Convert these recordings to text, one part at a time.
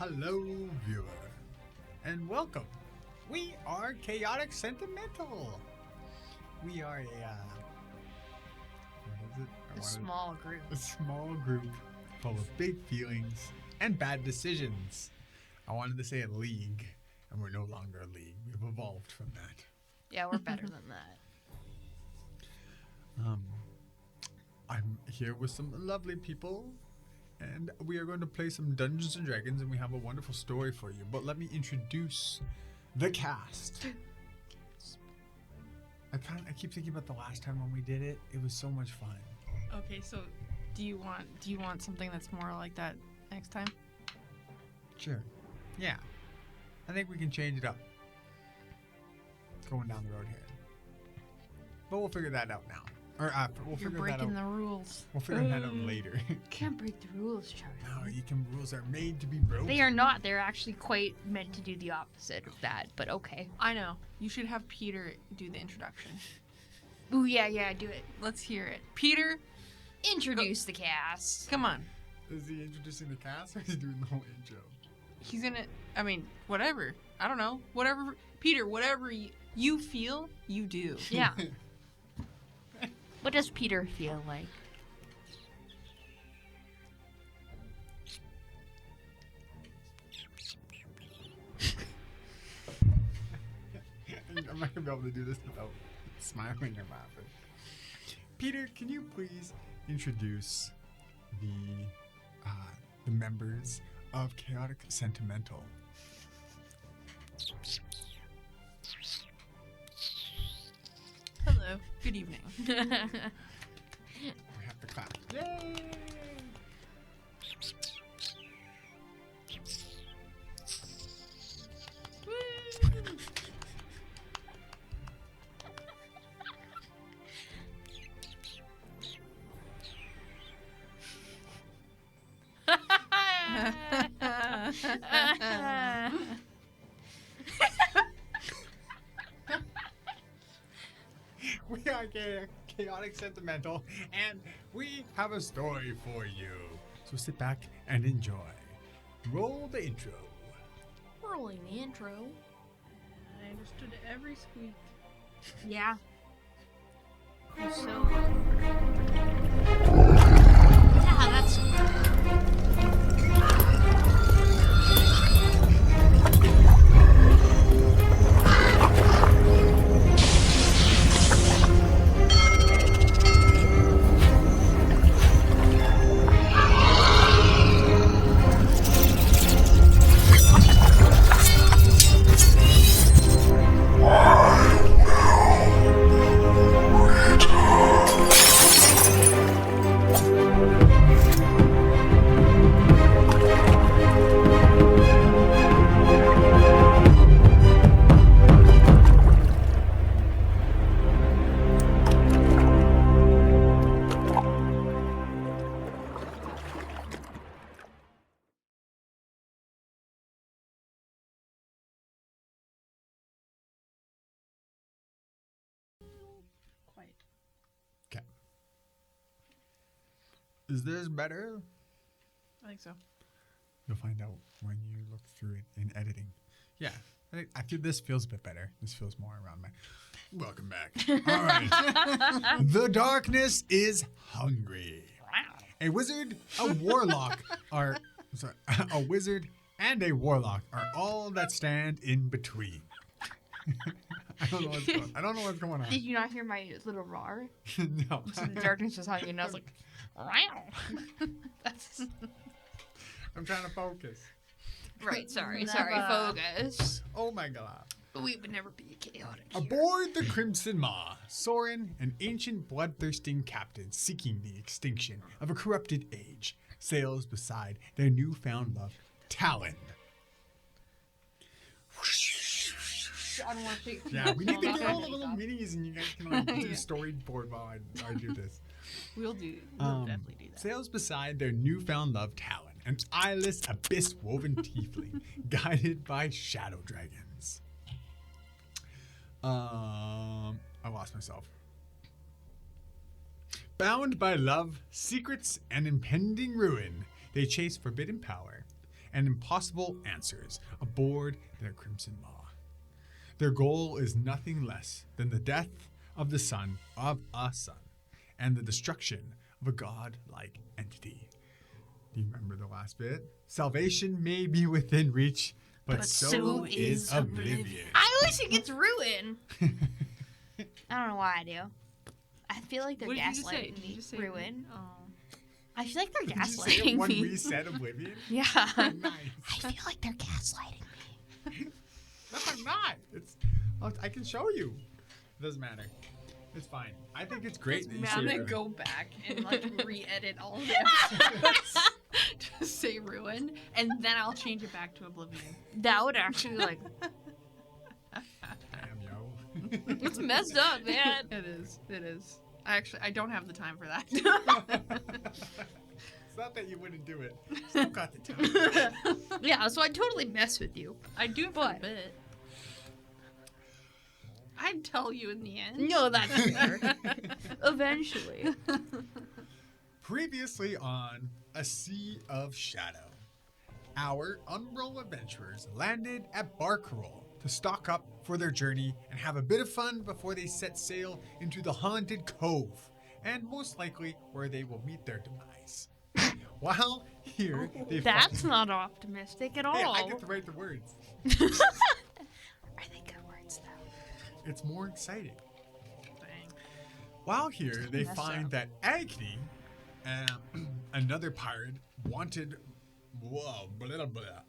Hello, viewer, and welcome. We are Chaotic Sentimental. We are A small group. a small group full of big feelings and bad decisions. I wanted to say a league, and we're no longer a league. We've evolved from that. Yeah, we're better than that. I'm here with some lovely people, and we are going to play some Dungeons and Dragons, and we have a wonderful story for you. But let me introduce the cast. I keep thinking about the last time when we did it. It was so much fun. Okay, so do you want something that's more like that next time? Sure. Yeah. I think we can change it up. Going down the road here. But we'll figure that out now. Or after. We'll You're figure that breaking out. the rules. We'll figure that out later. Can't break the rules, Charlie. No, rules are made to be broken. They are not. They're actually quite meant to do the opposite of that, but okay. I know. You should have Peter do the introduction. Ooh, yeah, do it. Let's hear it. Peter, Introduce the cast. come on. Is he introducing the cast or is he doing the whole intro? He's gonna, whatever. I don't know. Whatever. Peter, whatever you feel, you do. Yeah. What does Peter feel like? I'm not going to be able to do this without smiling or laughing. Peter, can you please introduce the members of Chaotic Sentimental? Hello. Good evening. We have to clap. Yay! We are Chaotic Sentimental, and we have a story for you. So sit back and enjoy. Roll the intro. Rolling the intro. I understood every squeak. Yeah. So. Yeah, that's. Quite. Okay. Is this better? I think so. You'll find out when you look through it in editing. Yeah, I feel this feels a bit better. This feels more around my. Welcome back. All right. The darkness is hungry. A wizard, a warlock are. Sorry, a wizard and a warlock are all that stand in between. I don't know what's going on. Did you not hear my little roar? No. So the darkness was hungry, and I was like, wow. That's. I'm trying to focus. Right, sorry, Never. focus. Oh my god. But we would never be chaotic here. Aboard the Crimson Maw, Sorren, an ancient bloodthirsting captain seeking the extinction of a corrupted age, sails beside their newfound love, Talon. I don't want to think. Yeah, we need to get all the little minis and you guys can like do storyboard while I do this. We'll definitely do that. Sails beside their newfound love, Talon, an eyeless, abyss-woven tiefling, guided by shadow dragons. I lost myself. Bound by love, secrets, and impending ruin, they chase forbidden power and impossible answers aboard their Crimson Maw. Their goal is nothing less than the death of the son of a son and the destruction of a god-like entity. Do you remember the last bit? Salvation may be within reach, but so is oblivion. I always think it's ruin. I don't know why I do. I feel like they're What did you just say? gaslighting Did you me. just say Ruin. Oh. I feel like they're Did you say it gaslighting when me. we said oblivion? Yeah. Nice. I feel like they're gaslighting me. No, I'm not. I can show you. It doesn't matter. It's fine. I think it's great that you I'm say gonna ruin. go back and like re-edit all of the episodes to say ruin, and then I'll change it back to oblivion. That would actually like. Damn, yo. It's messed up, man. It is. It is. I don't have the time for that. It's not that you wouldn't do it. Still got the time. Yeah, so I totally mess with you. I do it for a bit. I'd tell you in the end. No, that's fair. Eventually. Previously on A Sea of Shadow, our Umbral adventurers landed at Barcarolle to stock up for their journey and have a bit of fun before they set sail into the Haunted Cove, and most likely where they will meet their demise. While here, they That's not optimistic at all. Hey, I get to write the words. Are they good words, though? It's more exciting. Dang. While here, they mess find up. that Agni, another pirate,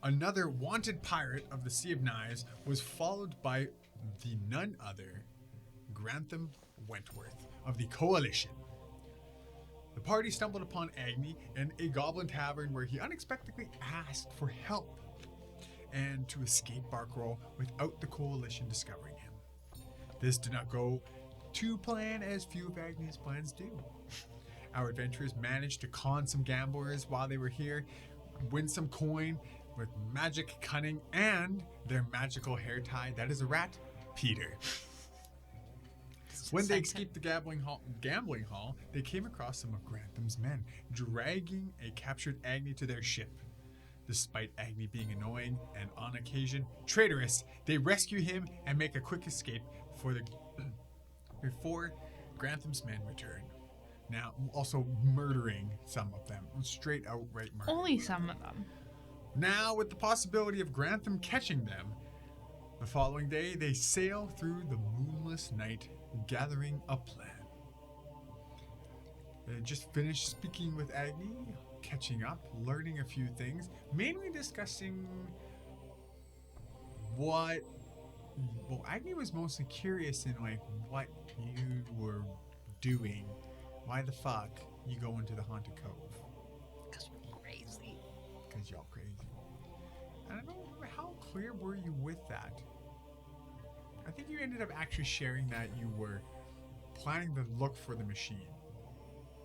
another wanted pirate of the Sea of Knives, was followed by the none other Grantham Wentworth of the Coalition. The party stumbled upon Agni in a goblin tavern where he unexpectedly asked for help and to escape Barcarolle without the Coalition discovering him. This did not go to plan, as few of Agni's plans do. Our adventurers managed to con some gamblers while they were here, win some coin with magic cunning and their magical hair tie, that is a rat, Peter. When they escaped the gambling hall, they came across some of Grantham's men, dragging a captured Agni to their ship. Despite Agni being annoying and on occasion traitorous, they rescue him and make a quick escape before Grantham's men return. Now, also murdering some of them, straight outright murder. Only some of them. Now, with the possibility of Grantham catching them, the following day they sail through the moonless night, gathering a plan. They just finished speaking with Agni, catching up, learning a few things, mainly discussing what. Well, Agni was mostly curious in like what you were doing. Why the fuck you go into the Haunted Cove? Because we're crazy. Because y'all crazy. I don't know, how clear were you with that? I think you ended up actually sharing that you were planning to look for the machine.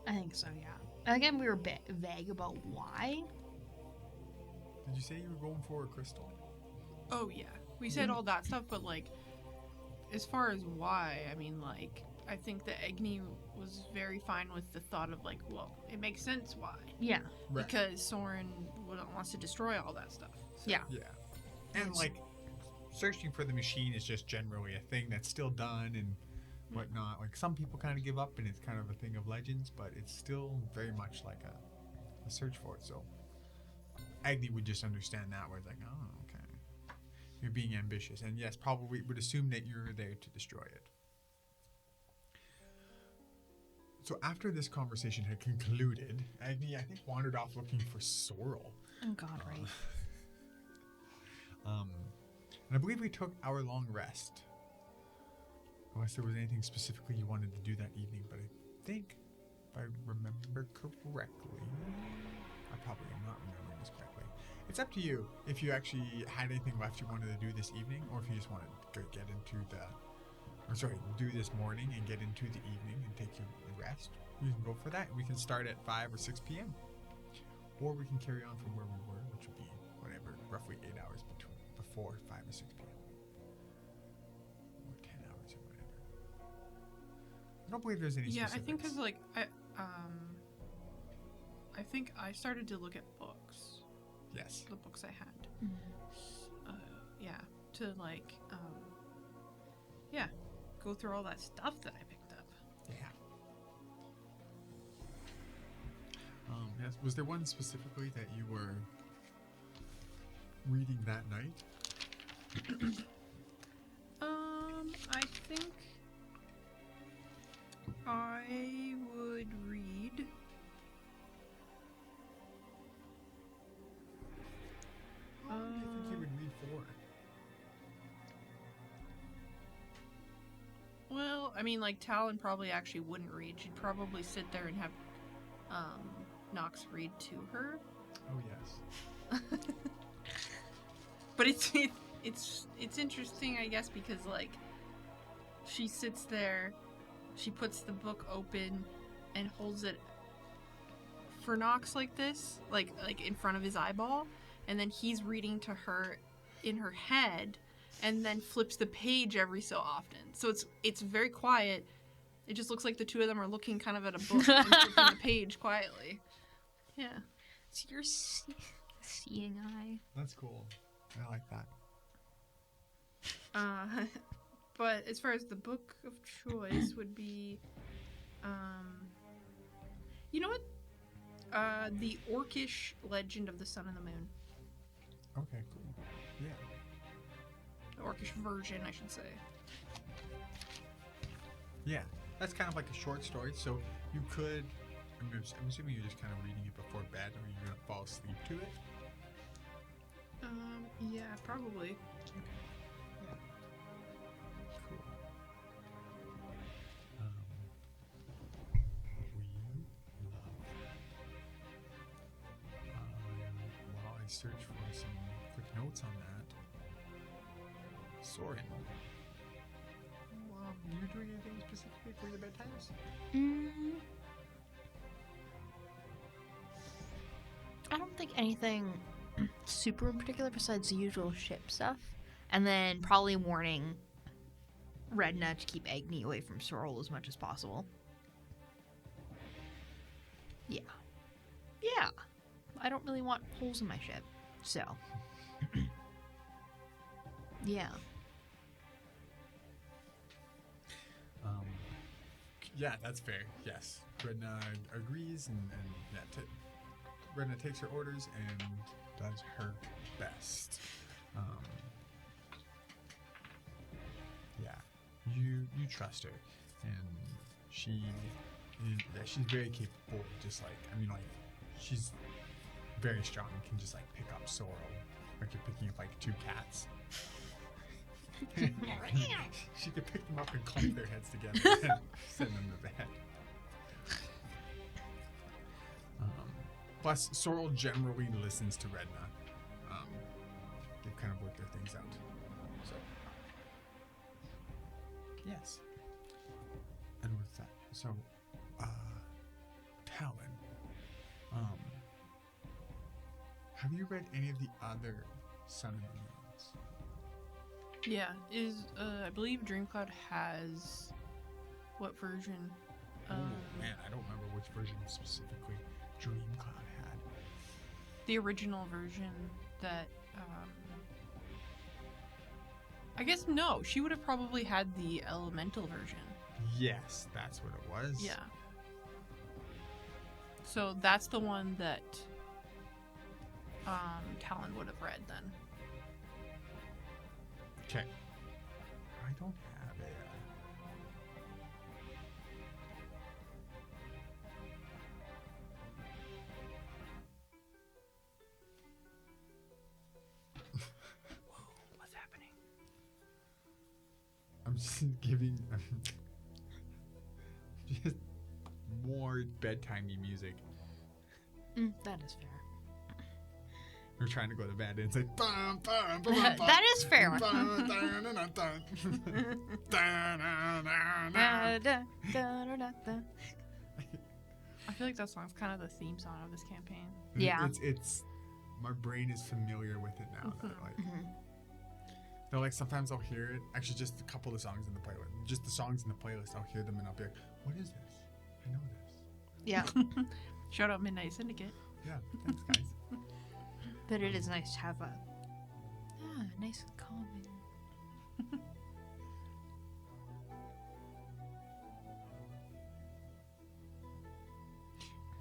I think so, yeah. Again, we were vague about why. Did you say you were going for a crystal? Oh yeah, we said all that stuff, but like, as far as why, I mean, like, I think that Agni was very fine with the thought of like, well, it makes sense why. Yeah. Right. Because Sorren wants to destroy all that stuff. So. Yeah. Yeah. And like, searching for the machine is just generally a thing that's still done and whatnot. Like, some people kind of give up and it's kind of a thing of legends, but it's still very much like a search for it. So Agni would just understand that, where it's like, oh, okay, you're being ambitious, and yes, probably would assume that you're there to destroy it. So after this conversation had concluded, Agni, I think, wandered off looking for Sorrel. Oh God, right. And I believe we took our long rest. Unless there was anything specifically you wanted to do that evening, but I think, if I remember correctly, I probably am not remembering this correctly. It's up to you if you actually had anything left you wanted to do this evening, or if you just wanted to get into do this morning and get into the evening and take your rest. You can go for that. We can start at 5 or 6 p.m. Or we can carry on from where we were, which would be whatever, roughly 8 hours before 5 or 6 p.m. Or 10 hours or whatever. I don't believe there's any Yeah, specifics. I think because like I think I started to look at books. Yes. the books I had. Mm. Yeah, to like, yeah, go through all that stuff that I picked up. Yeah. Yes. Was there one specifically that you were reading that night? I think I would read. How long do you think you would read for? Well, I mean, like Talon probably actually wouldn't read. She'd probably sit there and have Nox read to her. Oh yes. But it's interesting, I guess, because like she sits there, she puts the book open and holds it for Nox like this, like in front of his eyeball, and then he's reading to her in her head, and then flips the page every so often. So it's very quiet. It just looks like the two of them are looking kind of at a book and flipping the page quietly. Yeah. It's your seeing eye. That's cool. I like that. But as far as the book of choice would be, you know what? The Orcish Legend of the Sun and the Moon. Okay, cool. Yeah. The Orcish version, I should say. Yeah. That's kind of like a short story, so you could. I'm assuming you're just kind of reading it before bed, or you're gonna fall asleep to it. Yeah, probably. Yeah. Cool. We love. While I search for some quick notes on that, Sorren. You doing anything specifically for your bedtimes? I don't think anything super in particular besides the usual ship stuff. And then probably warning Redna to keep Agni away from Sorrel as much as possible. Yeah. Yeah. I don't really want holes in my ship. So. Yeah. Yeah, that's fair. Yes. Redna agrees, and yeah, Redna takes her orders and does her best. Yeah, you trust her, and she's very capable. Just like she's very strong and can just like pick up Sorrel, like you're picking up like two cats. She could pick them up and clump their heads together and send them to bed. Plus, Sorrel generally listens to Redna. They've kind of worked their things out. So, yes. And with that, so, Talon, have you read any of the other Sun and Moons? Yeah, I believe Dreamcloud has what version? Oh man, I don't remember which version specifically Dreamcloud had. The original version that, I guess no, she would have probably had the Elemental version. Yes, that's what it was. Yeah. So that's the one that, Talon would have read then. Okay. I don't have it. Whoa, what's happening? I'm just giving just more bedtimey music. That is fair. We're trying to go to bed and it's like bum, bum, bum, bum, That is fair. bum, dun, dun, dun, dun. Dun, dun, dun, dun. I feel like that song's kind of the theme song of this campaign. Yeah. It's my brain is familiar with it now. That, like, though, like sometimes I'll hear it. Actually, just a couple of the songs in the playlist. Just the songs in the playlist. I'll hear them and I'll be like, "What is this? I know this." Yeah. Shout out Midnight Syndicate. Yeah, thanks, guys. But it is nice to have a nice calming.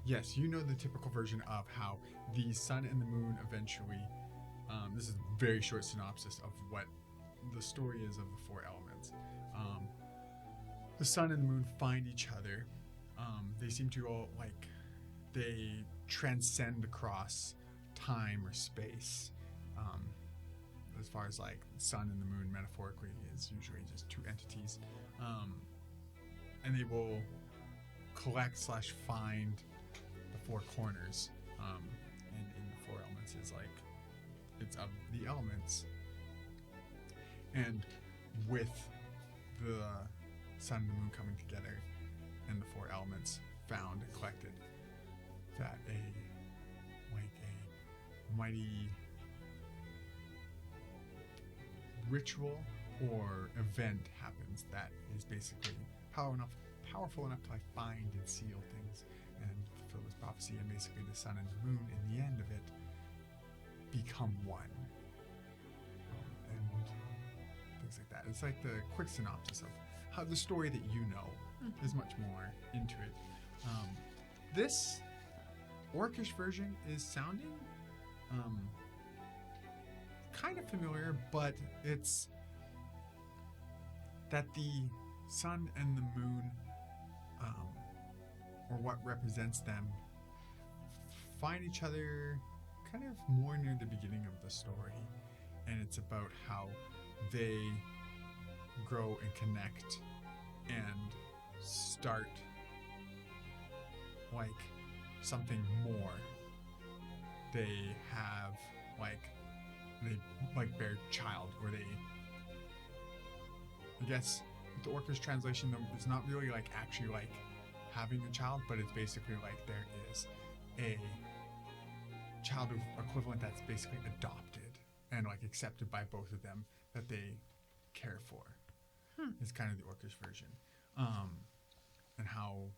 Yes, you know the typical version of how the sun and the moon eventually. This is a very short synopsis of what the story is of the four elements. The sun and the moon find each other. They seem to all they transcend across time or space. As far as like sun and the moon metaphorically is usually just two entities, and they will collect/find the four corners, and in the four elements is like it's of the elements, and with the sun and the moon coming together and the four elements found and collected, that a mighty ritual or event happens that is basically powerful enough to like find and seal things and fulfill this prophecy, and basically the sun and the moon in the end of it become one, and things like that. It's like the quick synopsis of how the story that you know. There's much more into it. This orcish version is sounding kind of familiar, but it's that the sun and the moon, or what represents them, find each other kind of more near the beginning of the story, and it's about how they grow and connect and start like something more. They have they bear child, or they, I guess the orcish translation, it's not really like actually like having a child, but it's basically like there is a child equivalent that's basically adopted and like accepted by both of them that they care for. It's kind of the orcish version, and how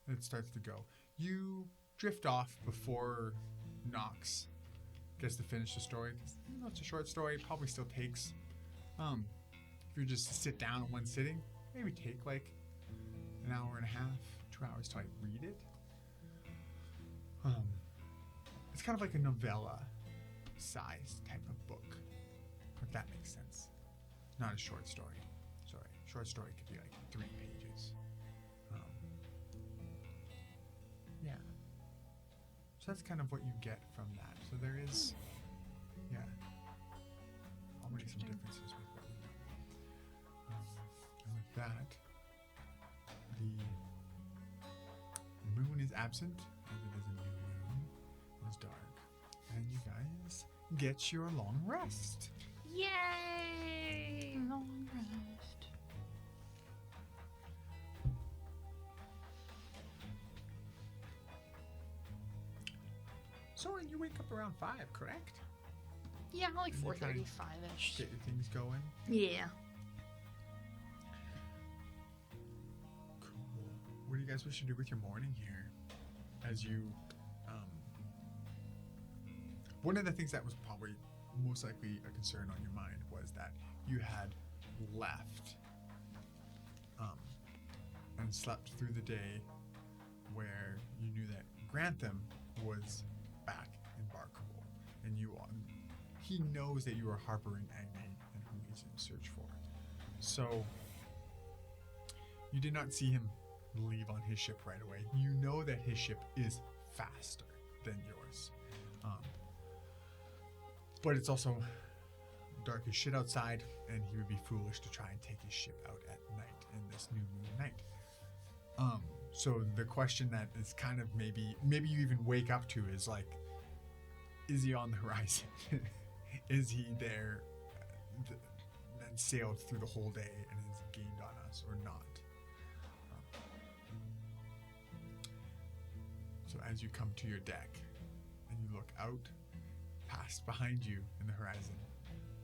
it starts to go. You drift off before Nox gets to finish the story, because it's a short story. It probably still takes, if you just sit down in one sitting, maybe take like an hour and a half, 2 hours to like read it. It's kind of like a novella size type of book, if that makes sense. Not a short story. Sorry, short story could be like 3 pages. Yeah. So that's kind of what you get from that. So there is, already some differences with what we know. And with that, the moon is absent, as it is a new moon. It's dark, and you guys get your long rest. Yay! Long rest. Sorren, you wake up around 5, correct? Yeah, like And you kinda 4:35ish. Get your things going. Yeah. Cool. What do you guys wish to do with your morning here? As you, one of the things that was probably most likely a concern on your mind was that you had left, and slept through the day where you knew that Grantham was back in Barkable, and he knows that you are harboring Agni and who he's in search for. So you did not see him leave on his ship right away. You know that his ship is faster than yours. But it's also dark as shit outside, and he would be foolish to try and take his ship out at night in this new moon night. So the question that is kind of maybe you even wake up to is like, is he on the horizon? Is he there and sailed through the whole day and has gained on us, or not? So as you come to your deck and you look out past behind you in the horizon,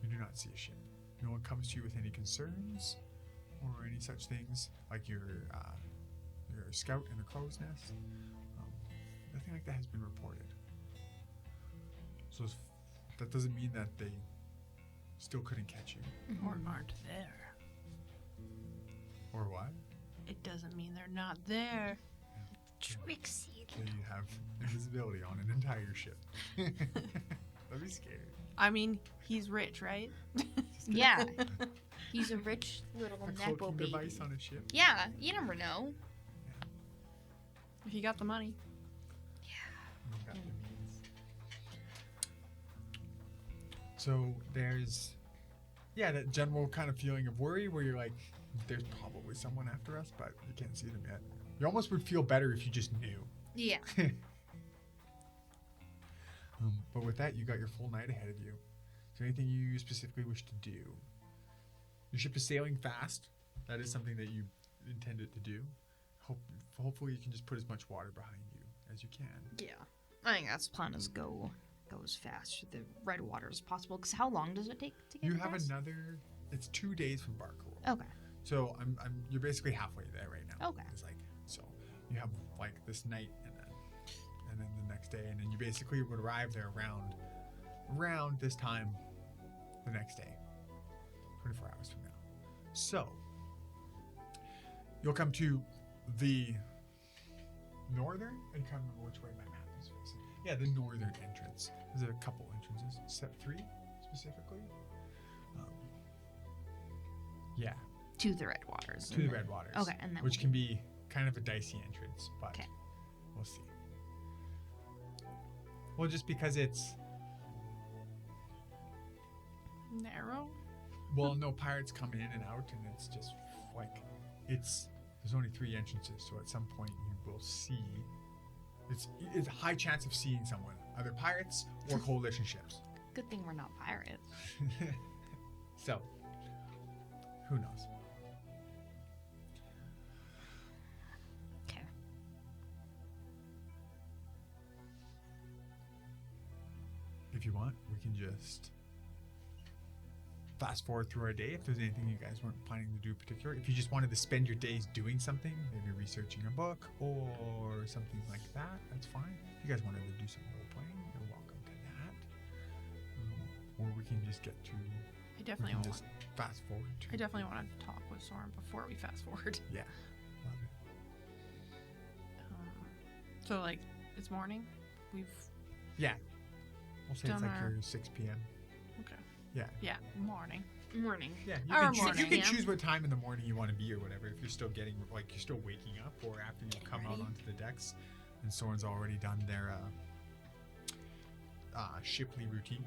you do not see a ship. No one comes to you with any concerns or any such things like your scout in the crow's nest. Nothing like that has been reported. So as that doesn't mean that they still couldn't catch you. Or aren't there. Or what? It doesn't mean they're not there. Trixie. So you have invisibility on an entire ship. That'd be scary. I mean, he's rich, right? Yeah. He's a rich little A nepo cloaking baby. device on a ship. Yeah, you never know. If you got the money. You got the means. So there's, that general kind of feeling of worry where you're like, there's probably someone after us, but you can't see them yet. You almost would feel better if you just knew. Yeah. But with that, you got your full night ahead of you. Is there anything you specifically wish to do? Your ship is sailing fast. That is something that you intended to do. Hopefully you can just put as much water behind you as you can. Yeah. I think that's the plan is go as fast through the red water as possible. Because how long does it take to get You across? have another, it's 2 days from Barcool. Okay. So you're basically halfway there right now. Okay. It's like, so you have like this night and then the next day, and then you basically would arrive there around this time the next day, 24 hours from now. So you'll come to the northern, I can't remember which way my map is facing. Yeah, the northern entrance. There's a couple entrances, set 3 specifically. Yeah. To the red waters. To the red waters. Okay, and then which can be kind of a dicey entrance, but Okay. we'll see. Well, just because it's Narrow? no pirates come in and out, and it's just like there's only 3 entrances, so at some point you will see. It's a high chance of seeing someone, either pirates or coalition ships. Good thing we're not pirates. So, who knows? Okay. If you want, we can just fast forward through our day. If there's anything you guys weren't planning to do particular, if you just wanted to spend your days doing something, maybe researching a book or something like that, that's fine. If you guys wanted to do some role playing, you're welcome to that. Or we can just get to. I definitely we can want. just fast forward to. I definitely want to talk with Sorren before we fast forward. Yeah. Love it. So like, it's morning. We've Yeah. We'll say it's Done like our- your 6 p.m. okay. Yeah. Yeah, morning. Morning. Yeah, you Our can, you morning, can yeah. choose what time in the morning you want to be or whatever. If you're still getting, like, you're still waking up, or after you Getting come out ready. onto the decks, and Sorren's already done their shiply routine.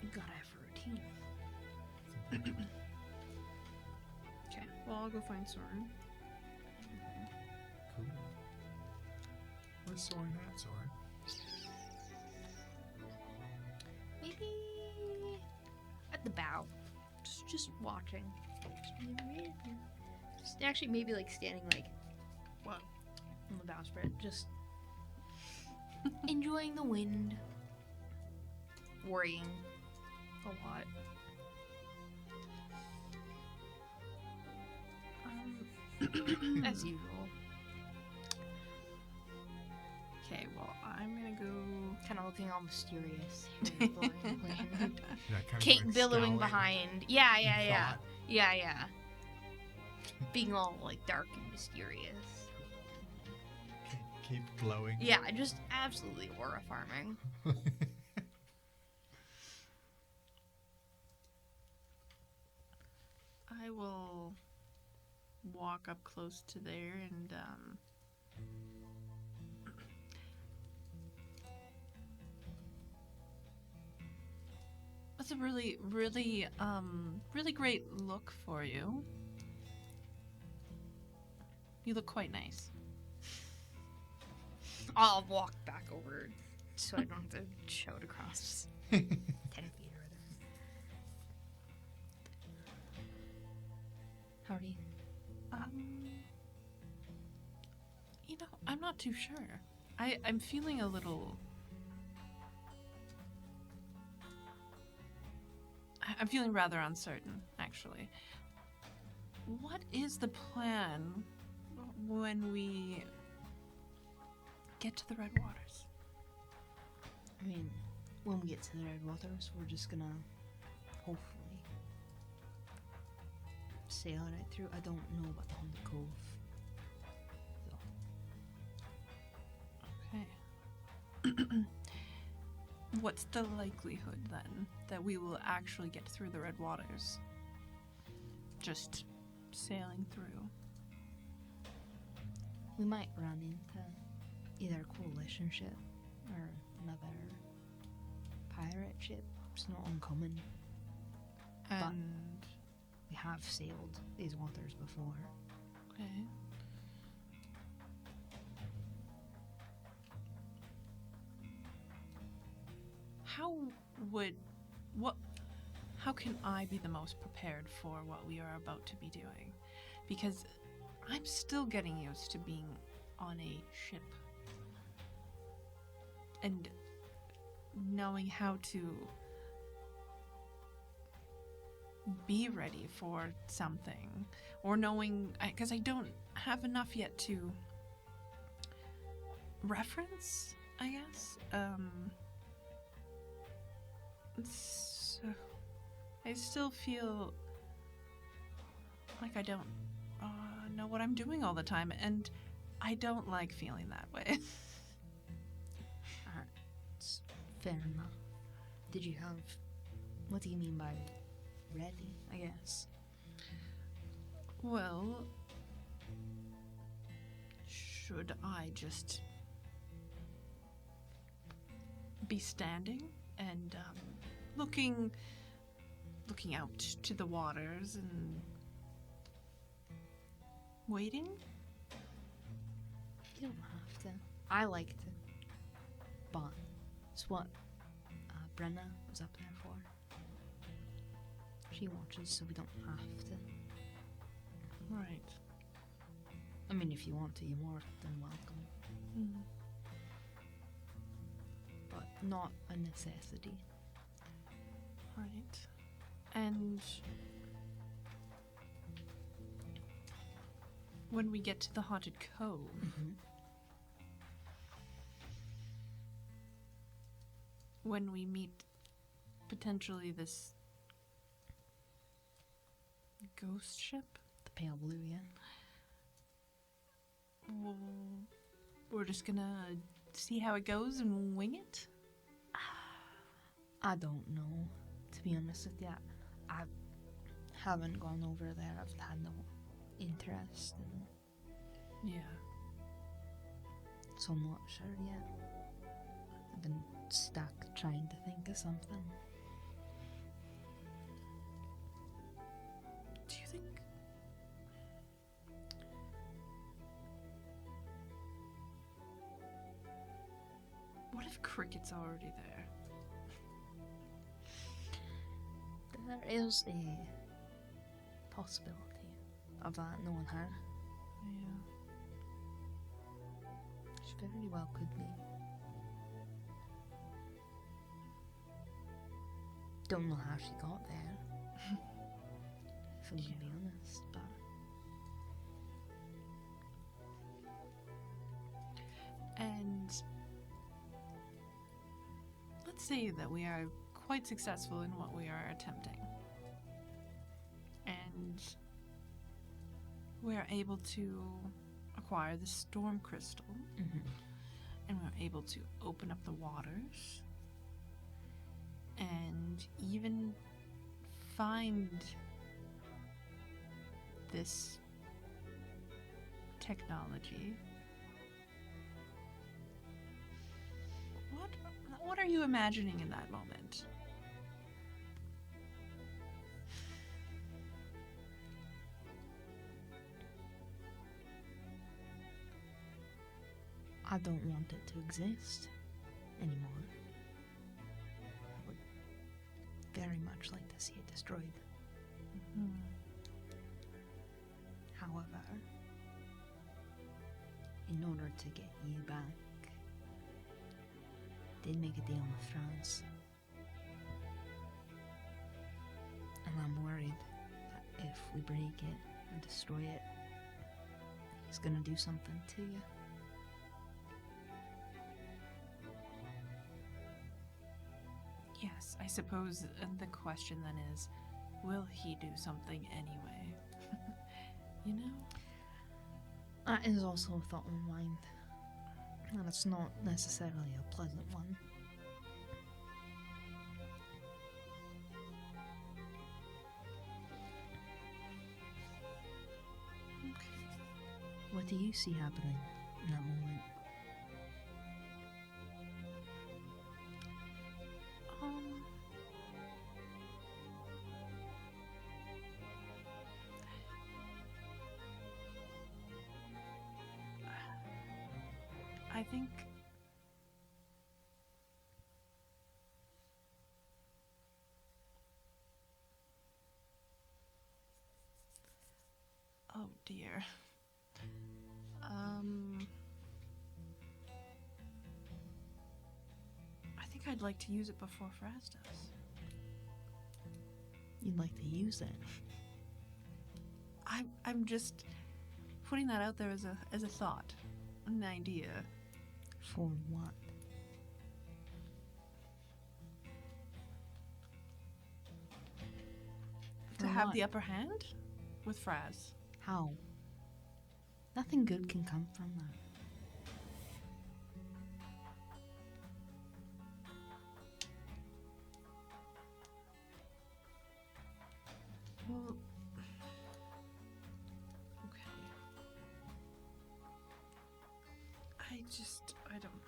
You gotta have a routine. Okay. Well, I'll go find Sorren. Cool. Where's Sorren at, Sorren? Maybe at the bow. Just watching. Just actually maybe like standing like What? on the bowsprit, just enjoying the wind. Worrying a lot. As usual. Okay. Well, I'm gonna go. Kind of looking all mysterious. Blowing the wind. Yeah, kind of Kate like billowing scowling behind. Yeah, in yeah, yeah. thought. Yeah, yeah. Being all like dark and mysterious. Keep glowing. Yeah, just absolutely aura farming. I will walk up close to there and that's a really great look for you. You look quite nice. I'll walk back over so I don't have to shout across 10 feet or whatever. Howdy. You know, I'm not too sure. I'm feeling a little. I'm feeling rather uncertain, actually. What is the plan when we get to the Red Waters? I mean, when we get to the Red Waters, we're just gonna hopefully sail right through. I don't know about the Haunted Cove. So, Okay. What's the likelihood then that we will actually get through the Red Waters? Just sailing through. we might run into either a coalition ship or another pirate ship. It's not uncommon. And We have sailed these waters before. okay. How can I be the most prepared for what we are about to be doing? Because I'm still getting used to being on a ship and knowing how to be ready for something, or knowing, because I don't have enough yet to reference, I guess. So I still feel like I don't know what I'm doing all the time, and I don't like feeling that way. It's fair enough. Did you have... What do you mean by ready, I guess? Well, should I just be standing and looking out to the waters and waiting? You don't have to. I like to. But it's what Brenna was up there for. She watches, so we don't have to. Right. I mean, if you want to, you're more than welcome. Mm. But not a necessity. Right. And when we get to the Haunted Cove, when we meet potentially this ghost ship, The Pale Blue, yeah. we're just gonna see how it goes and wing it? I don't know, to be honest with you. I haven't gone over there. I've had no interest, Yeah. so I'm not sure yet. I've been stuck trying to think of something. Do you think? What if Cricket's already there? There is a possibility of that knowing her. Yeah. She very well could be. Don't know how she got there. If I'm gonna be honest, but And let's say that we are quite successful in what we are attempting. And we are able to acquire the storm crystal. And we're able to open up the waters. And even find this technology. What are you imagining in that moment? I don't want it to exist anymore. I would very much like to see it destroyed. However, in order to get you back, did make a deal with France. And I'm worried that if we break it and destroy it, he's gonna do something to you. Yes, I suppose the question then is, will he do something anyway? You know? That is also a thought in mind. And it's not necessarily a pleasant one. What do you see happening in that moment? I think oh dear. I think I'd like to use it before Fraz does. You'd like to use it. I'm just putting that out there as a thought, an idea. For what? To For have what? the upper hand with Fraz. How? Nothing good can come from that. Well, okay. I don't know.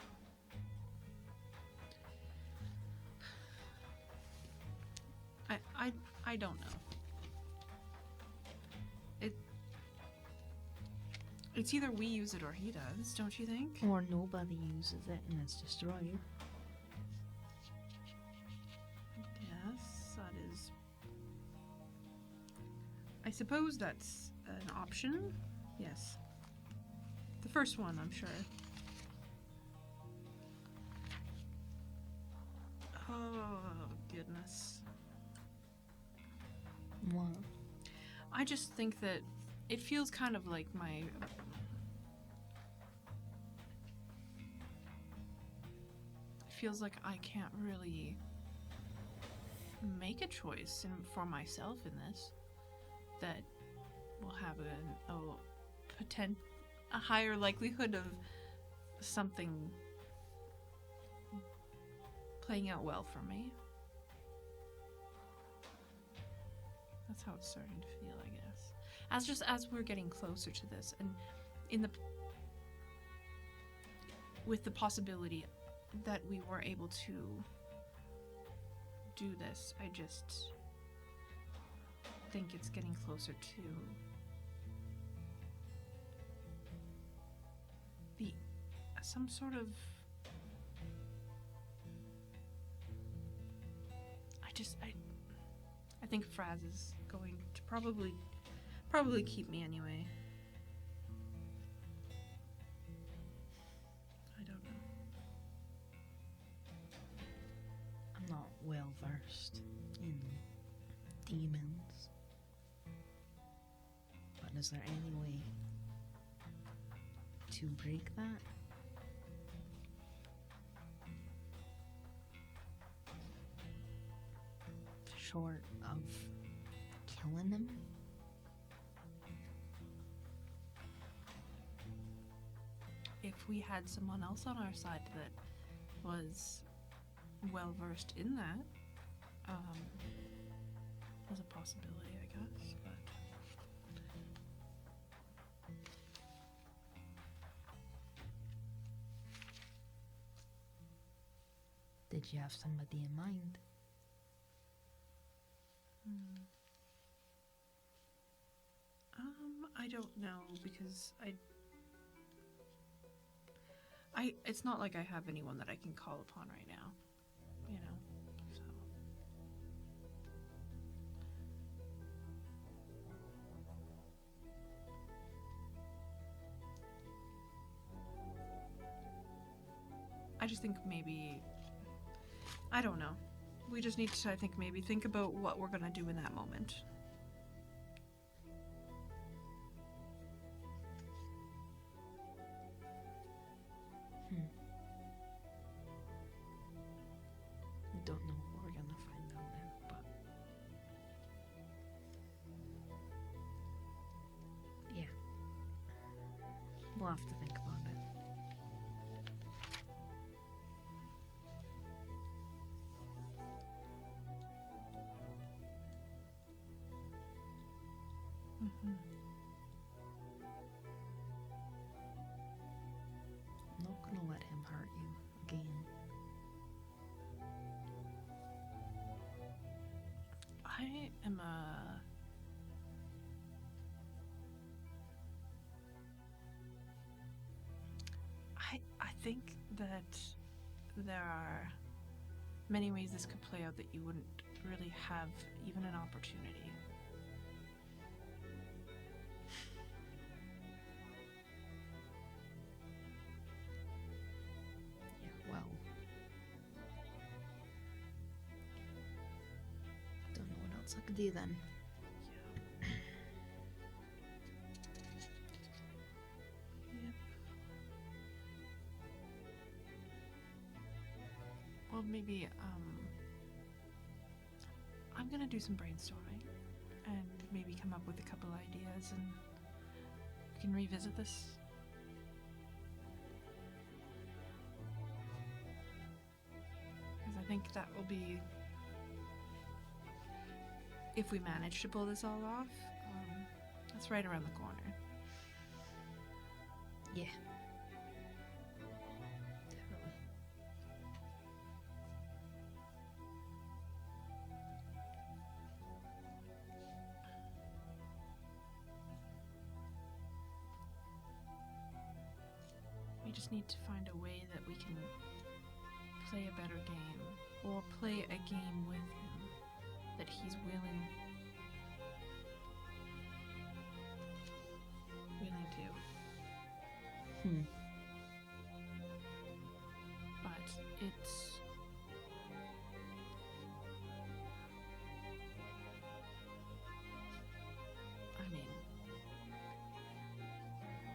I don't know. It's either we use it or he does, don't you think? Or nobody uses it and it's destroyed. Yes, that is. I suppose that's an option. Yes. The first one, I'm sure. Oh, goodness. What? I just think that it feels kind of like my. It feels like I can't really make a choice for myself in this. That will have a higher likelihood of something playing out well for me. That's how it's starting to feel, I guess. As we're getting closer to this, and with the possibility that we were able to do this, I just think it's getting closer to some sort of. I think Fraz is going to probably keep me anyway. I don't know. I'm not well versed in demons. But is there any way to break that? Short of killing him? If we had someone else on our side that was well versed in that, was a possibility, I guess. But did you have somebody in mind? I don't know because it's not like I have anyone that I can call upon right now, you know. So I just think maybe I don't know. We just need to, I think, maybe think about what we're gonna do in that moment. I don't know what we're We'll have to think about it. I'm not gonna let him hurt you again. I am I think that there are many ways this could play out that you wouldn't really have even an opportunity. Yeah, well. Don't know what else I could do then. Yep. Well, maybe I'm gonna do some brainstorming and maybe come up with a couple ideas, and we can revisit this. Because I think that will be, if we manage to pull this all off, that's right around the corner. Yeah. Definitely. We just need to find a way that we can play a better game, or play a game with him that he's willing to. But it's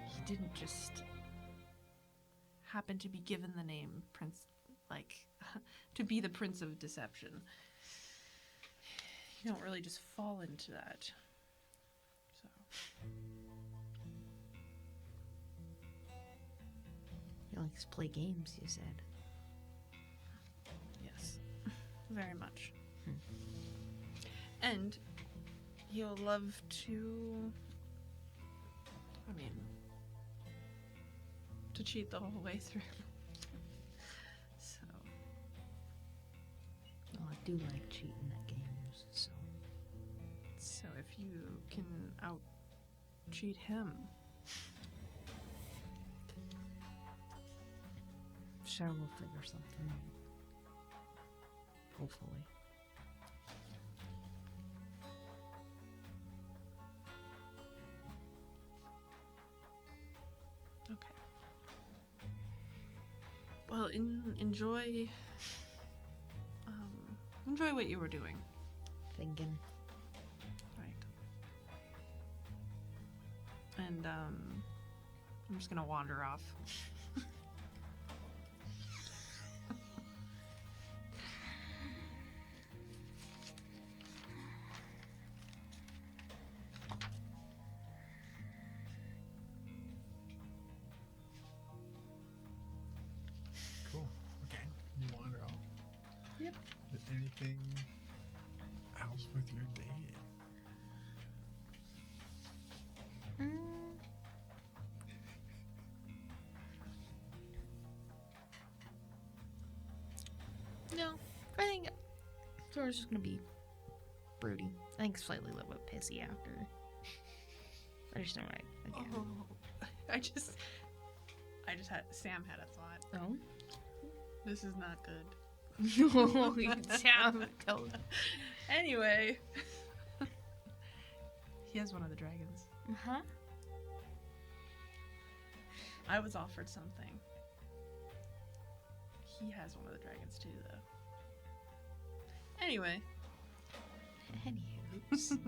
he didn't just happen to be given the name Prince, like, to be the Prince of Deception. You don't really just fall into that. So. He likes to play games, you said. Yes, very much. And he'll love to, to cheat the whole way through. So. Oh, I do like cheating at games, so. So if you can out-cheat him. Sure, we'll figure something out. Hopefully. Okay. Well, enjoy what you were doing. Thinking. Right. And I'm just gonna wander off. Cool. Okay. You wander off. Yep. Is anything else with your day? No, I think Sorren's just gonna be broody. I think slightly a little bit pissy after. I just don't right again. Oh, I just had Sam had a thought. Oh? This is not good. No, Sam, don't. Anyway, he has one of the dragons. Huh? I was offered something. He has one of the dragons too, though. Anyway. Anywho.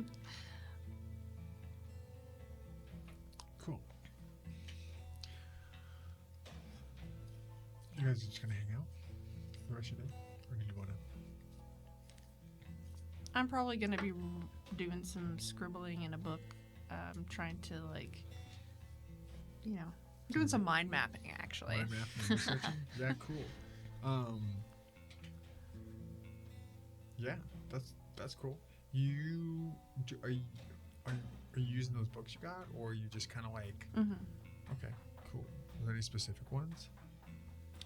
Cool. You guys are just gonna hang out for the rest of the day? Or do you wanna? I'm probably gonna be doing some scribbling in a book, trying to, like, Doing some mind mapping, actually. Mind mapping and researching? Yeah, cool. Yeah, that's cool. Are you using those books you got, or are you just kind of like? Mm-hmm. Okay, cool. Are there any specific ones?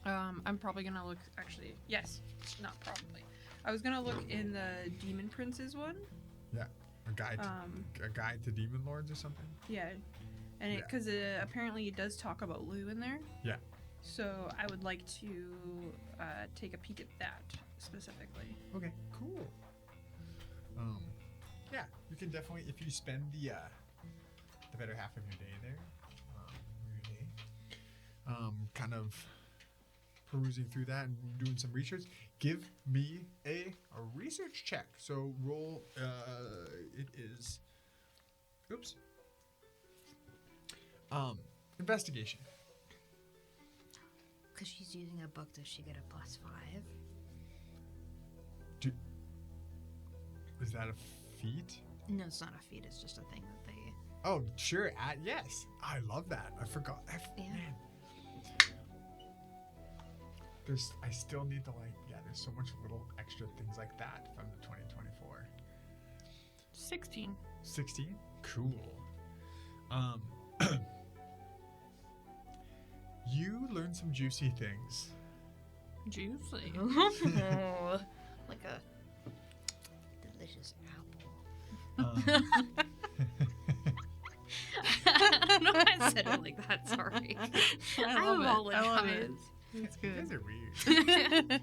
I'm probably gonna look. Actually, yes, not probably. I was gonna look in the Demon Princes one. Yeah, a guide to demon lords or something. Yeah, and because apparently it does talk about Lou in there. Yeah. So I would like to take a peek at that specifically. Okay, cool. Yeah, you can definitely, if you spend the better half of your day there, kind of perusing through that and doing some research, give me a research check. So roll, it is, investigation. Because she's using a book, does she get a +5? Is that a feat? No, it's not a feat. It's just a thing that they. Oh, sure. Yes. I love that. I forgot. Yeah. Man. I still need to there's so much little extra things like that from the 2024. 16. 16? Cool. You learn some juicy things. Juicy. Like a delicious apple. I don't know why I said it like that. Sorry. I love it. It's You good. guys are weird.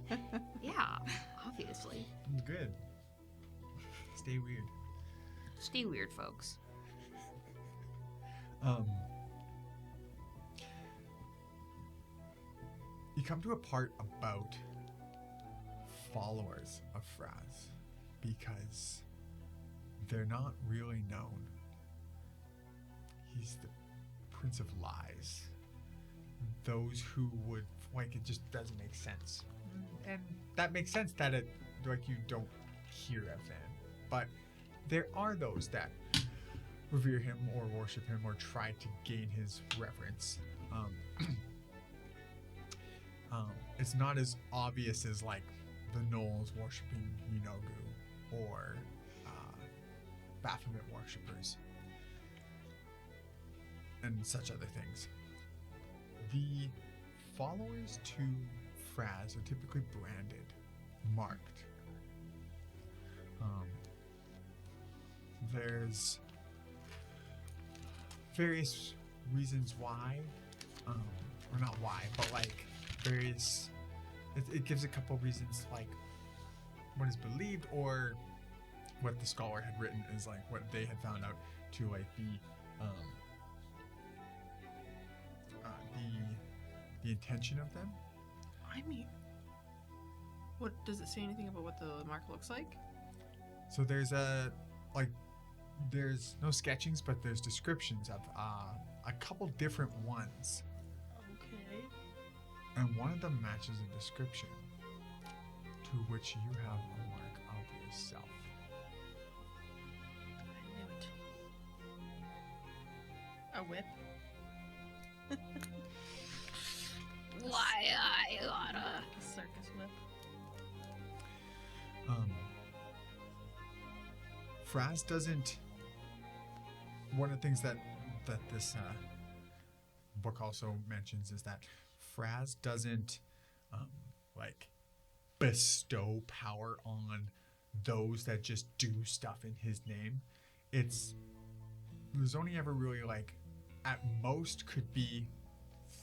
Yeah, obviously. Good. Stay weird. Stay weird, folks. You come to a part about followers of Fraz because they're not really known. He's the Prince of Lies. Those who would it just doesn't make sense, and that makes sense that you don't hear of them, but there are those that revere him or worship him or try to gain his reverence. It's not as obvious as the Knolls worshiping Yunogu or Baphomet worshippers and such other things. The followers to Fraz are typically branded, marked. There's various reasons why, or not why, but various. It gives a couple reasons, what is believed or what the scholar had written is what they had found out to be the intention of them. I mean, what does it say anything about what the mark looks like? So there's there's no sketchings, but there's descriptions of a couple different ones, Okay. and one of them matches a description to which you have a mark of yourself. I knew it. A whip. Why I gotta. A circus whip. Fraz doesn't. One of the things that this book also mentions is that Fraz doesn't bestow power on those that just do stuff in his name. There's only ever really at most could be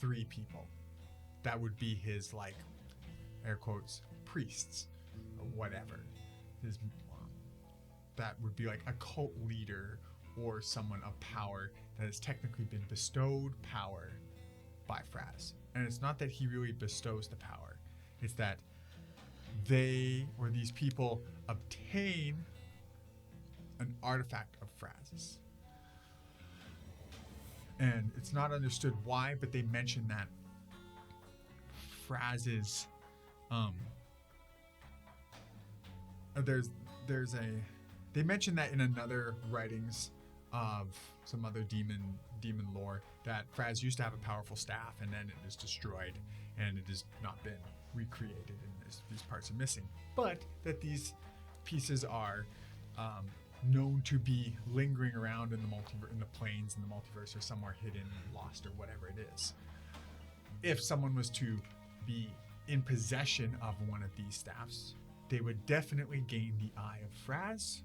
3 people. That would be his air quotes priests or whatever. His that would be a cult leader or someone of power that has technically been bestowed power by Fraz. And it's not that he really bestows the power. It's that they or these people obtain an artifact of Fraz's. And it's not understood why, but they mention that Fraz's they mention that in another writings of some other demon demon lore that Fraz used to have a powerful staff and then it is destroyed and it has not been recreated and these parts are missing. But that these pieces are known to be lingering around in the in the planes in the multiverse, or somewhere hidden, lost, or whatever it is. If someone was to be in possession of one of these staffs, they would definitely gain the Eye of Fraz.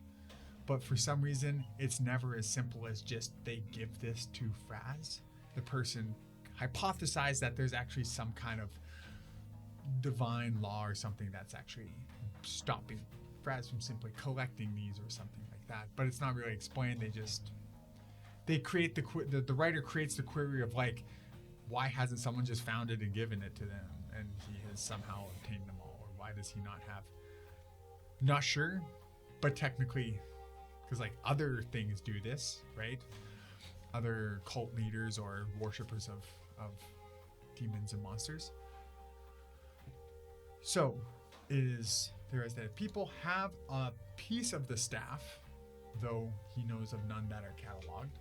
But for some reason, it's never as simple as just they give this to Fraz. The person hypothesized that there's actually some kind of divine law or something that's actually stopping Fraz from simply collecting these or something like that. But it's not really explained. They create the writer creates the query of like, why hasn't someone just found it and given it to them and he has somehow obtained them all? Or why does he not have? Not sure, but technically, because like other things do this, right? Other cult leaders or worshippers of demons and monsters. So it is theorized that if people have a piece of the staff, though he knows of none that are cataloged,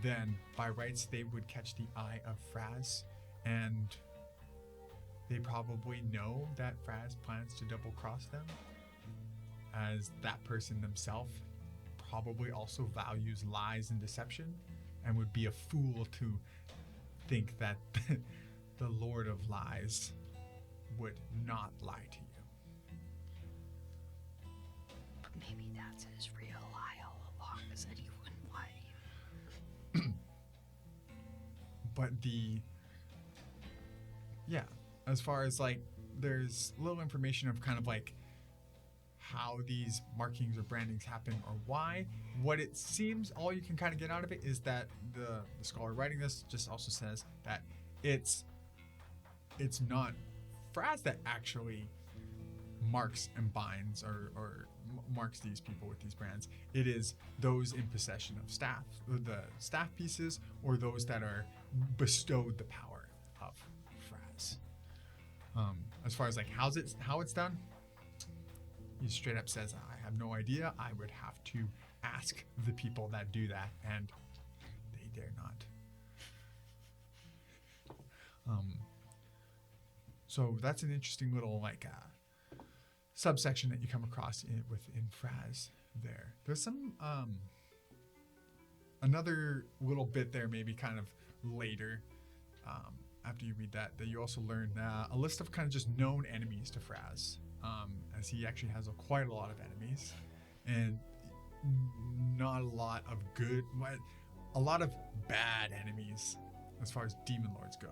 then by rights they would catch the Eye of Fraz, and they probably know that Fraz plans to double cross them, as that person themselves probably also values lies and deception and would be a fool to think that the Lord of Lies would not lie to you. But maybe that's his real lie all along, is that he wouldn't lie to you. But as far as like, there's little information of kind of like how these markings or brandings happen or why. What it seems, all you can kind of get out of it is that the scholar writing this just also says that it's not Fraz that actually marks and binds or marks these people with these brands. It is those in possession of staff, the staff pieces, or those that are bestowed the power of Fraz. As far as like how it's done, he straight up says, I have no idea. I would have to ask the people that do that, and they dare not. So that's an interesting little like subsection that you come across within Fraz there. There's some another little bit there, maybe kind of later, after you read that you also learn a list of kind of just known enemies to Fraz, as he actually has quite a lot of enemies, and not a lot of good, a lot of bad enemies as far as demon lords go.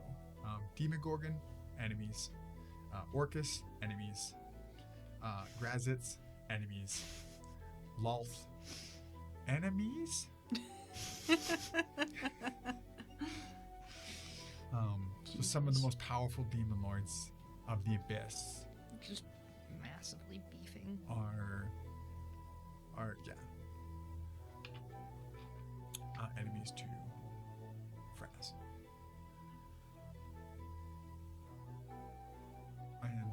Demogorgon enemies, Orcus enemies, Grazitz enemies, Lolth enemies. So some of the most powerful demon lords of the Abyss Just massively beefing. are enemies to Fraz. And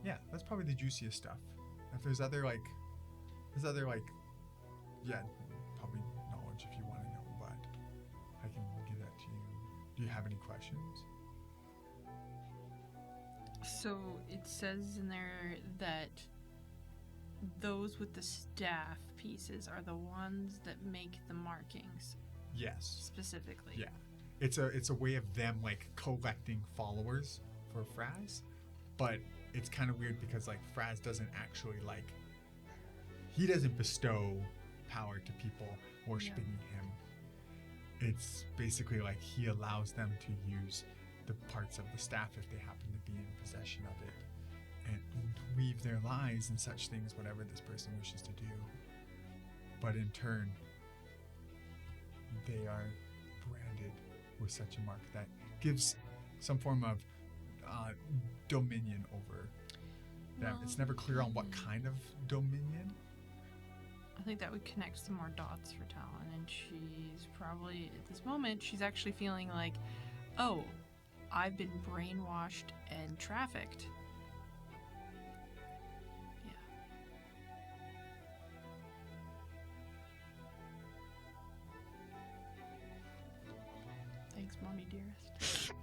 yeah, that's probably the juiciest stuff. If there's other probably knowledge if you want to know, but I can give that to you. Do you have any questions? So it says in there that those with the staff pieces are the ones that make the markings Yes. specifically. Yeah. It's a way of them like collecting followers for Fraz, but it's kind of weird because like Fraz doesn't actually he doesn't bestow power to people worshiping him. It's basically like he allows them to use the parts of the staff if they happen to be in possession of it, and weave their lies and such things, whatever this person wishes to do. But in turn, they are branded with such a mark that gives some form of dominion over them. It's never clear on what kind of dominion. I think that would connect some more dots for Talon, and she's probably, at this moment, she's actually feeling like, oh, I've been brainwashed and trafficked. Yeah. Thanks, mommy dearest.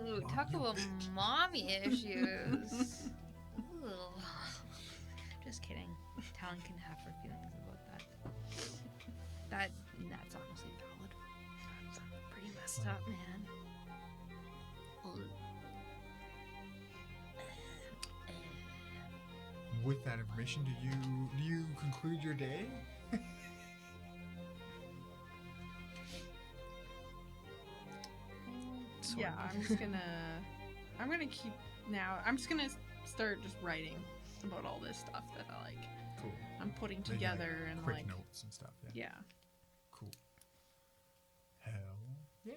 Ooh, talk about mommy issues. Ooh. Just kidding. Talon can have her feelings about that. That's honestly valid. That's pretty messed up, man. With that information, do you conclude your day? Yeah, I'm just gonna start just writing about all this stuff that I like. Cool. I'm putting Maybe, together and quick like notes and stuff. Yeah. yeah. Cool. Hell yeah.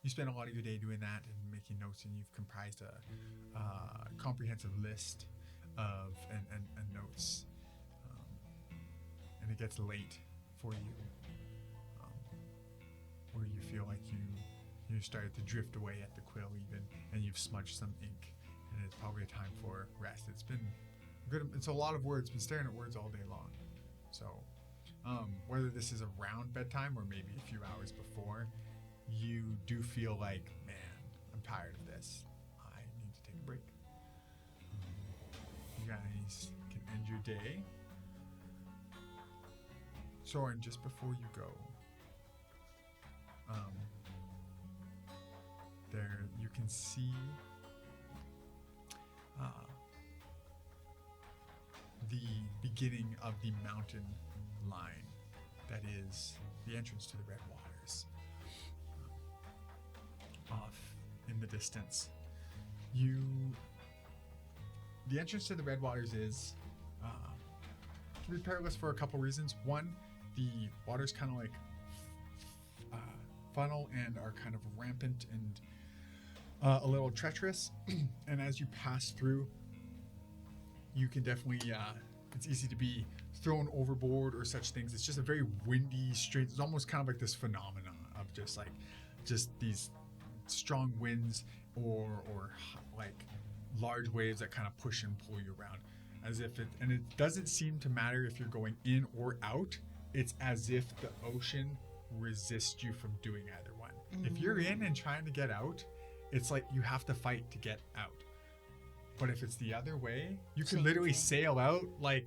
You spend a lot of your day doing that and making notes, and you've comprised a comprehensive list of and notes. And it gets late for you, where you feel like you started to drift away at the quill even, and you've smudged some ink, and it's probably a time for rest. It's been good. It's a lot of words. Been staring at words all day long. So whether this is around bedtime or maybe a few hours before, you do feel like, man, I'm tired of this. I need to take a break. You guys can end your day. Sorren, just before you go, there you can see the beginning of the mountain line that is the entrance to the Red Waters. Off in the distance, the entrance to the Red Waters is can be perilous for a couple reasons. One, the waters kind of like funnel and are kind of rampant and a little treacherous. And as you pass through, you can definitely it's easy to be thrown overboard or such things. It's just a very windy, strange. It's almost kind of like this phenomenon of just these strong winds or like large waves that kind of push and pull you around, as if it doesn't seem to matter if you're going in or out. It's as if the ocean resists you from doing either one. If you're in and trying to get out, it's like you have to fight to get out. But if it's the other way, you can literally sail out like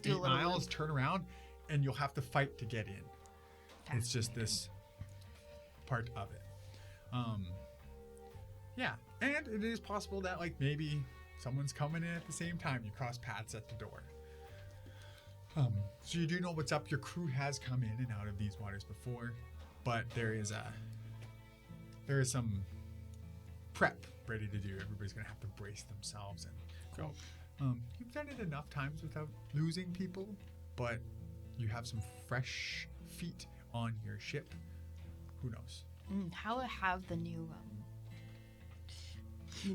8 miles, turn around, and you'll have to fight to get in. It's just this part of it. Yeah, and it is possible that like maybe someone's coming in at the same time. You cross paths at the door. So you do know what's up. Your crew has come in and out of these waters before, but there is some prep ready to do. Everybody's gonna have to brace themselves and go. You've done it enough times without losing people, but you have some fresh feet on your ship. Who knows? How have the new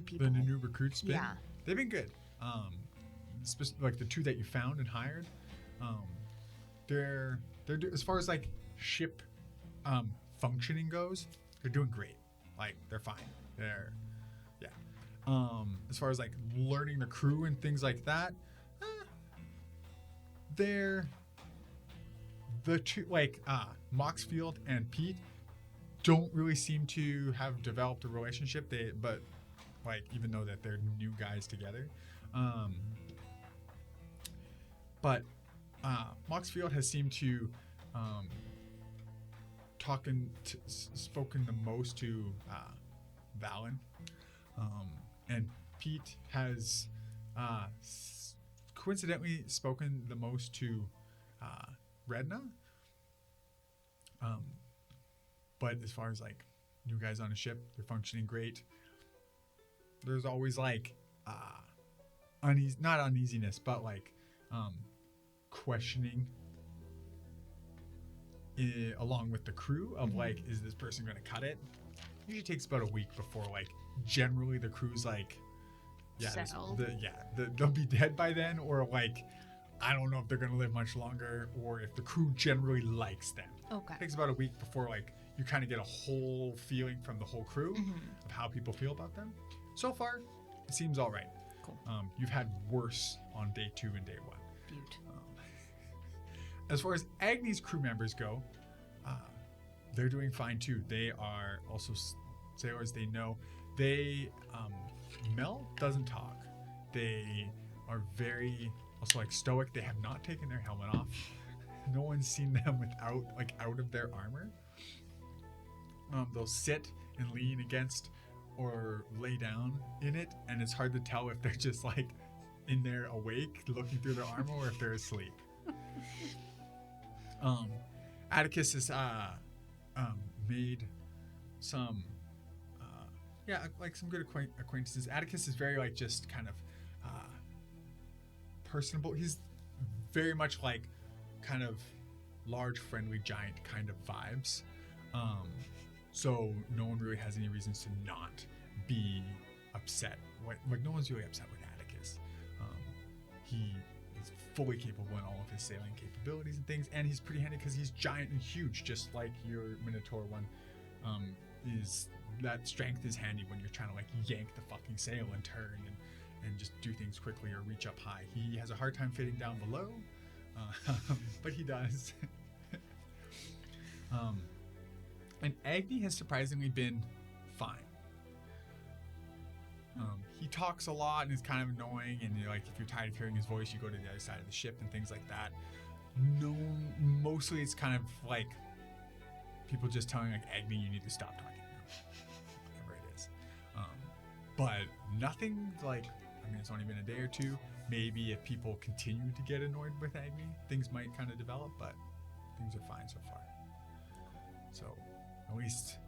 people? The new recruits been? Yeah. They've been good. Like the 2 that you found and hired, they're as far as like ship functioning goes, they're doing great. Like they're fine. As far as like learning the crew and things like that, they're the 2 like Moxfield and Pete don't really seem to have developed a relationship. But like even though that they're new guys together, but Moxfield has seemed to spoken the most to Valen, and Pete has coincidentally spoken the most to Redna. But as far as like new guys on a ship, they're functioning great. There's always like not uneasiness, but like questioning along with the crew of like, is this person going to cut it? Usually takes about a week before like generally the crew's like, they'll be dead by then, or like I don't know if they're going to live much longer, or if the crew generally likes them. Okay. It takes about a week before like you kind of get a whole feeling from the whole crew of how people feel about them. So far, it seems all right. Cool. You've had worse on day 2 and day 1. Beaut. As far as Agni's crew members go, they're doing fine too. They are also sailors. They know. Mel doesn't talk. They are very also like stoic. They have not taken their helmet off. No one's seen them without out of their armor. They'll sit and lean against or lay down in it, and it's hard to tell if they're just like in there awake looking through their armor or if they're asleep. Atticus has made some some good acquaintances. Atticus is very just kind of personable. He's very much like kind of large, friendly, giant kind of vibes. So no one really has any reasons to not be upset. No one's really upset with Atticus. He is fully capable in all of his sailing capabilities and things, and he's pretty handy because he's giant and huge, just like your Minotaur one. That strength is handy when you're trying to yank the fucking sail and turn and just do things quickly or reach up high. He has a hard time fitting down below, but he does. And Agni has surprisingly been fine. He talks a lot and is kind of annoying, and if you're tired of hearing his voice, you go to the other side of the ship and things like that. No, mostly it's kind of like people just telling Agni, you need to stop talking now. Whatever it is. But nothing it's only been a day or two. Maybe if people continue to get annoyed with Agni, things might kind of develop, but things are fine so far. So at least,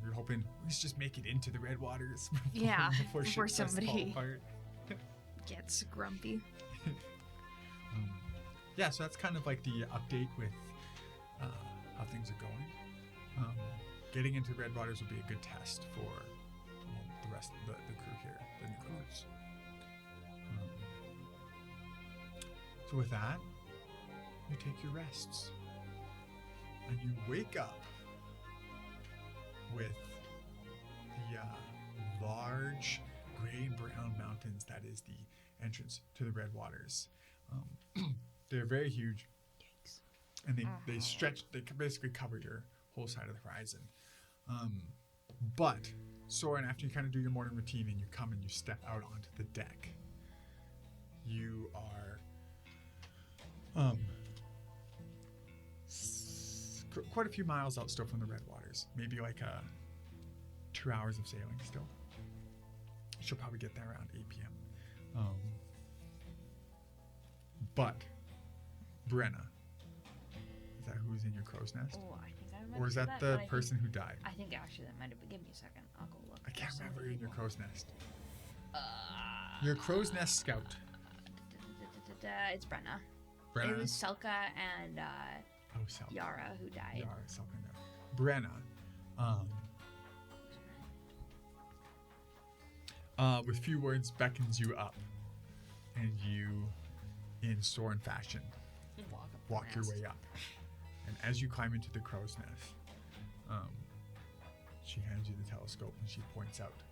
you're hoping at least just make it into the Red Waters before somebody gets grumpy. So that's kind of the update with how things are going. Getting into Red Waters will be a good test for the rest of the crew here, the new crews. So with that, you take your rests, and you wake up with the large gray and brown mountains that is the entrance to the Red Waters. They're very huge. Yikes. And they stretch, they can basically cover your whole side of the horizon. But Sorren, after you kind of do your morning routine and you come and you step out onto the deck, you are quite a few miles out still from the Red Waters. Maybe 2 hours of sailing still. She'll probably get there around 8 p.m. But Brenna, is that who's in your crow's nest? Oh, I think I remember. Or is that the person who died? I think actually that might have been. Give me a second. I'll go look. I can't remember in your crow's nest. Your crow's nest scout. It's Brenna. Brenna. It was Selka and Selka. Yara who died. Yara, Selka, no. Brenna. With few words, beckons you up, and you, in Sorren fashion, walk your way up. And as you climb into the crow's nest, she hands you the telescope and she points out,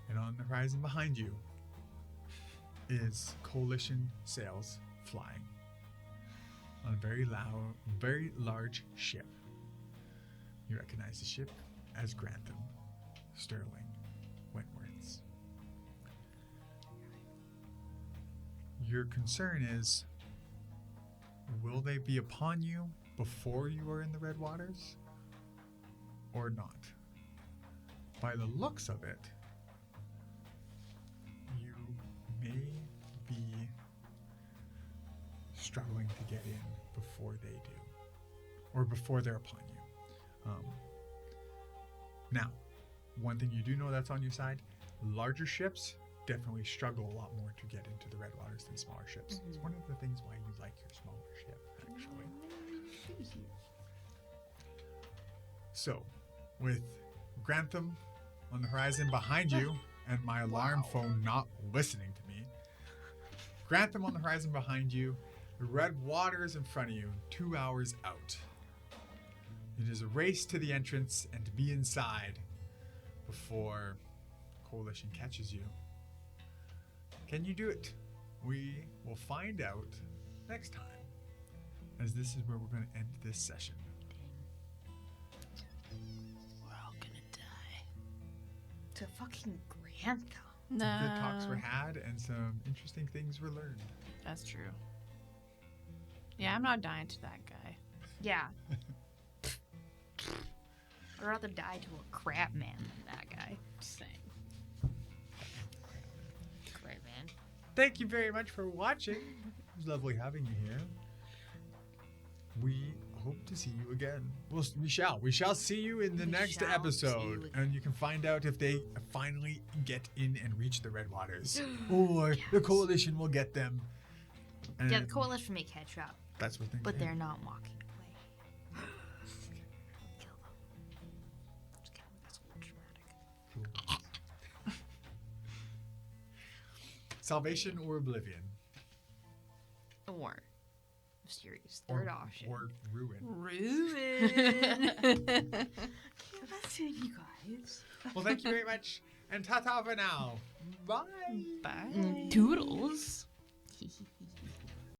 and on the horizon behind you is Coalition sails flying on a very large ship. You recognize the ship as Grantham, Sterling, Wentworth's. Your concern is, will they be upon you before you are in the Red Waters, or not? By the looks of it, you may be struggling to get in before they do, or before they're upon you. Now, one thing you do know that's on your side, larger ships definitely struggle a lot more to get into the Red Waters than smaller ships. It's one of the things why you like your smaller ship, actually. So, with Grantham on the horizon behind you, and my alarm phone not listening to me, Grantham on the horizon behind you, the Red Waters in front of you, 2 hours out. It is a race to the entrance and to be inside before Coalition catches you. Can you do it? We will find out next time as this is where we're going to end this session. We're all gonna die. To fucking Grant, though. No. Some good talks were had and some interesting things were learned. That's true. Yeah, I'm not dying to that guy. Yeah. I'd rather die to a crab man than that guy. Same. Crab man. Thank you very much for watching. It was lovely having you here. We hope to see you again. We shall see you in the We next shall see episode. you And you can find out if they finally get in and reach the Red Waters. Or the Coalition will get them. And Yeah, the coalition may catch up, that's what but they're not walking away. Kill them. Just kidding, that's a little dramatic. Salvation or Oblivion? Or mysterious third option. Or Ruin. Ruin. That's it, you guys. Well, thank you very much. And ta-ta for now. Bye. Bye. Doodles.